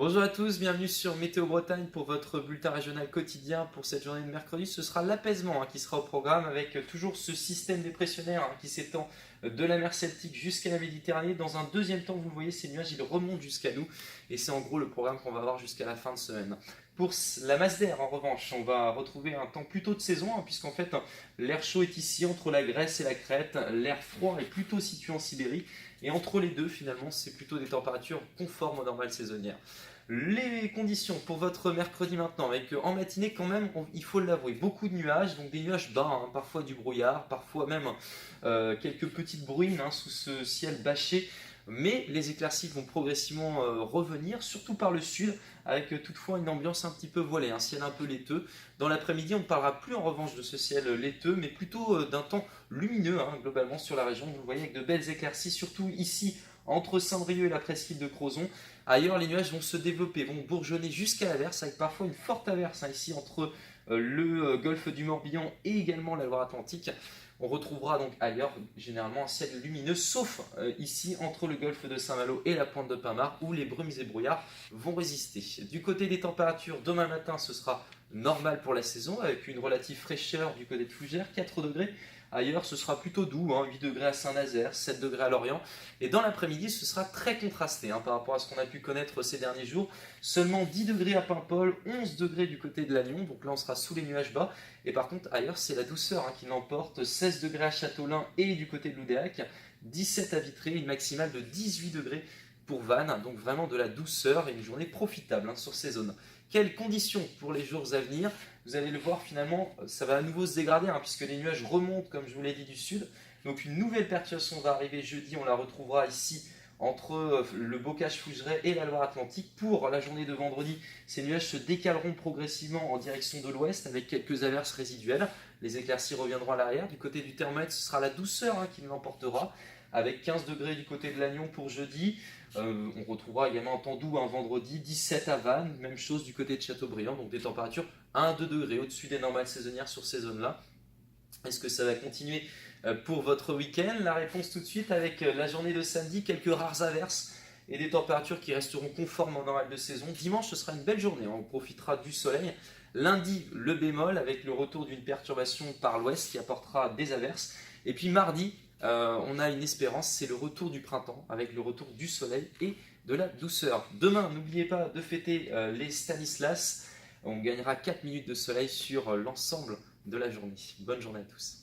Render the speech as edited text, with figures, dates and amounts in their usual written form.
Bonjour à tous, bienvenue sur Météo Bretagne pour votre bulletin régional quotidien pour cette journée de mercredi. Ce sera l'apaisement qui sera au programme avec toujours ce système dépressionnaire qui s'étend de la mer Celtique jusqu'à la Méditerranée. Dans un deuxième temps, vous le voyez, ces nuages ils remontent jusqu'à nous et c'est en gros le programme qu'on va avoir jusqu'à la fin de semaine. Pour la masse d'air, en revanche, on va retrouver un temps plutôt de saison puisqu'en fait l'air chaud est ici entre la Grèce et la Crète, l'air froid est plutôt situé en Sibérie et entre les deux, finalement, c'est plutôt des températures conformes aux normales saisonnières. Les conditions pour votre mercredi maintenant, avec en matinée quand même, il faut l'avouer, beaucoup de nuages, donc des nuages bas, parfois du brouillard, parfois même quelques petites bruines sous ce ciel bâché, mais les éclaircies vont progressivement revenir, surtout par le sud, avec toutefois une ambiance un petit peu voilée, un ciel un peu laiteux. Dans l'après-midi, on ne parlera plus en revanche de ce ciel laiteux, mais plutôt d'un temps lumineux globalement sur la région. Vous le voyez avec de belles éclaircies, surtout ici entre Saint-Brieuc et la presqu'île de Crozon. Ailleurs, les nuages vont se développer, vont bourgeonner jusqu'à l'averse, avec parfois une forte averse ici entre le golfe du Morbihan et également la Loire-Atlantique. On retrouvera donc ailleurs généralement un ciel lumineux, sauf ici entre le golfe de Saint-Malo et la pointe de Pinmar, où les brumes et brouillards vont résister. Du côté des températures, demain matin, ce sera normal pour la saison, avec une relative fraîcheur du côté de Fougères, 4 degrés. Ailleurs, ce sera plutôt doux, 8 degrés à Saint-Nazaire, 7 degrés à Lorient. Et dans l'après-midi, ce sera très contrasté par rapport à ce qu'on a pu connaître ces derniers jours. Seulement 10 degrés à Paimpol, 11 degrés du côté de Lannion, donc là on sera sous les nuages bas. Et par contre, ailleurs, c'est la douceur qui l'emporte, 16 degrés à Châteaulin et du côté de Loudéac, 17 à Vitré, une maximale de 18 degrés pour Vannes, donc vraiment de la douceur et une journée profitable sur ces zones. Quelles conditions pour les jours à venir? Vous allez le voir finalement, ça va à nouveau se dégrader puisque les nuages remontent comme je vous l'ai dit du sud. Donc une nouvelle perturbation va arriver jeudi, on la retrouvera ici entre le Bocage-Fougeray et la Loire-Atlantique. Pour la journée de vendredi, ces nuages se décaleront progressivement en direction de l'ouest avec quelques averses résiduelles. Les éclaircies reviendront à l'arrière. Du côté du thermomètre, ce sera la douceur qui l'emportera avec 15 degrés du côté de Lannion pour jeudi. On retrouvera également un temps doux un vendredi, 17 à Vannes, même chose du côté de Châteaubriand, donc des températures 1-2 degrés au-dessus des normales saisonnières sur ces zones-là. Est-ce que ça va continuer pour votre week-end? La réponse tout de suite avec la journée de samedi, quelques rares averses et des températures qui resteront conformes aux normales de saison. Dimanche, ce sera une belle journée, on profitera du soleil. Lundi, le bémol avec le retour d'une perturbation par l'ouest qui apportera des averses. Et puis mardi, on a une espérance, c'est le retour du printemps avec le retour du soleil et de la douceur. Demain, n'oubliez pas de fêter les Stanislas. On gagnera 4 minutes de soleil sur l'ensemble de la journée. Bonne journée à tous.